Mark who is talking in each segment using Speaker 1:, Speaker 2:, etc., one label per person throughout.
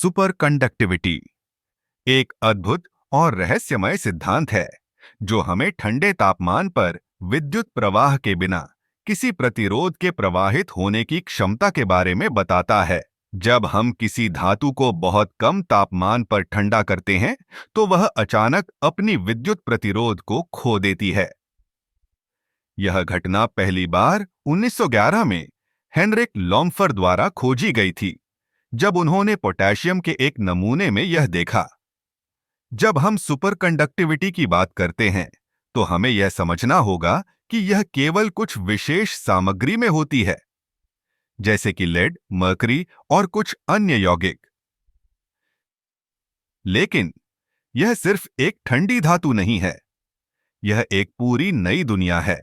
Speaker 1: Super conductivity एक अद्भुत और रहस्यमय सिद्धांत है जो हमें ठंडे तापमान पर विद्युत प्रवाह के बिना किसी प्रतिरोध के प्रवाहित होने की क्षमता के बारे में बताता है। जब हम किसी धातु को बहुत कम तापमान पर ठंडा करते हैं तो वह अचानक अपनी विद्युत प्रतिरोध को खो देती है। यह घटना पहली बार 1911 में हेनरिक लॉम्फर द्वारा खोजी गई थी, जब उन्होंने पोटेशियम के एक नमूने में यह देखा। जब हम सुपरकंडक्टिविटी की बात करते हैं तो हमें यह समझना होगा कि यह केवल कुछ विशेष सामग्री में होती है, जैसे कि लेड, मरकरी और कुछ अन्य यौगिक। लेकिन यह सिर्फ एक ठंडी धातु नहीं है, यह एक पूरी नई दुनिया है।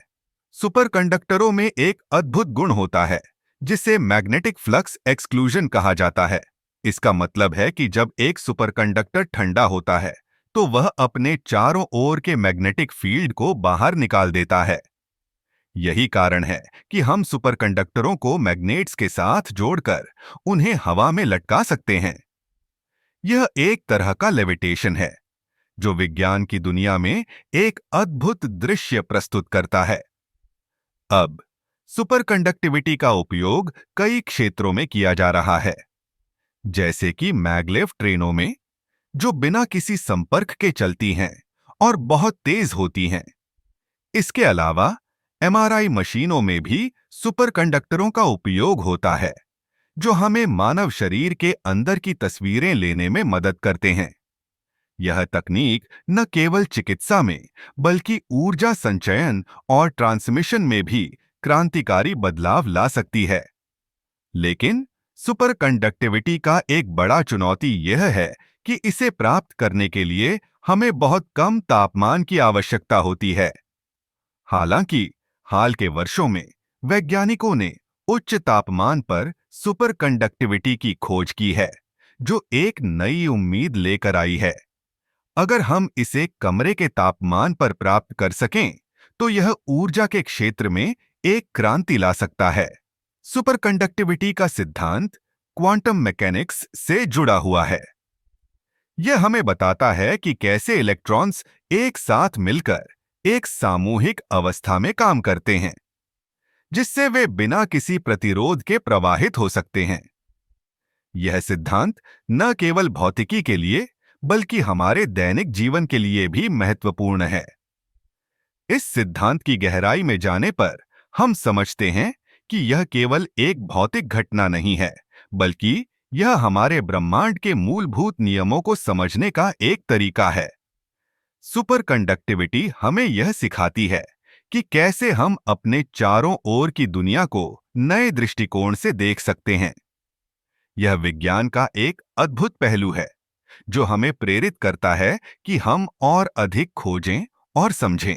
Speaker 1: सुपरकंडक्टरों में एक अद्भुत गुण होता है जिसे मैग्नेटिक फ्लक्स एक्सक्लूजन कहा जाता है। इसका मतलब है कि जब एक सुपरकंडक्टर ठंडा होता है तो वह अपने चारों ओर के मैग्नेटिक फील्ड को बाहर निकाल देता है। यही कारण है कि हम सुपरकंडक्टरों को मैग्नेट्स के साथ जोड़कर उन्हें हवा में लटका सकते हैं। यह एक तरह का लेविटेशन है जो विज्ञान की दुनिया में एक अद्भुत दृश्य प्रस्तुत करता है। अब सुपरकंडक्टिविटी का उपयोग कई क्षेत्रों में किया जा रहा है, जैसे कि मैगलेव ट्रेनों में जो बिना किसी संपर्क के चलती हैं और बहुत तेज होती हैं। इसके अलावा एमआरआई मशीनों में भी सुपरकंडक्टरों का उपयोग होता है, जो हमें मानव शरीर के अंदर की तस्वीरें लेने में मदद करते हैं। यह तकनीक न केवल चिकित्सा में बल्कि ऊर्जा संचयन और ट्रांसमिशन में भी क्रांतिकारी बदलाव ला सकती है। लेकिन सुपरकंडक्टिविटी का एक बड़ा चुनौती यह है कि इसे प्राप्त करने के लिए हमें बहुत कम तापमान की आवश्यकता होती है। हालांकि हाल के वर्षों में वैज्ञानिकों ने उच्च तापमान पर सुपरकंडक्टिविटी की खोज की है, जो एक नई उम्मीद लेकर आई है। अगर हम इसे कमरे के तापमान पर प्राप्त कर सकें तो यह ऊर्जा के क्षेत्र में एक क्रांति ला सकता है। सुपरकंडक्टिविटी का सिद्धांत क्वांटम मैकेनिक्स से जुड़ा हुआ है। यह हमें बताता है कि कैसे इलेक्ट्रॉन्स एक साथ मिलकर एक सामूहिक अवस्था में काम करते हैं, जिससे वे बिना किसी प्रतिरोध के प्रवाहित हो सकते हैं। यह सिद्धांत न केवल भौतिकी के लिए बल्कि हमारे दैनिक जीवन के लिए भी महत्वपूर्ण है। इस सिद्धांत की गहराई में जाने पर हम समझते हैं कि यह केवल एक भौतिक घटना नहीं है, बल्कि यह हमारे ब्रह्मांड के मूलभूत नियमों को समझने का एक तरीका है। सुपरकंडक्टिविटी हमें यह सिखाती है कि कैसे हम अपने चारों ओर की दुनिया को नए दृष्टिकोण से देख सकते हैं। यह विज्ञान का एक अद्भुत पहलू है जो हमें प्रेरित करता है कि हम और अधिक खोजें और समझें।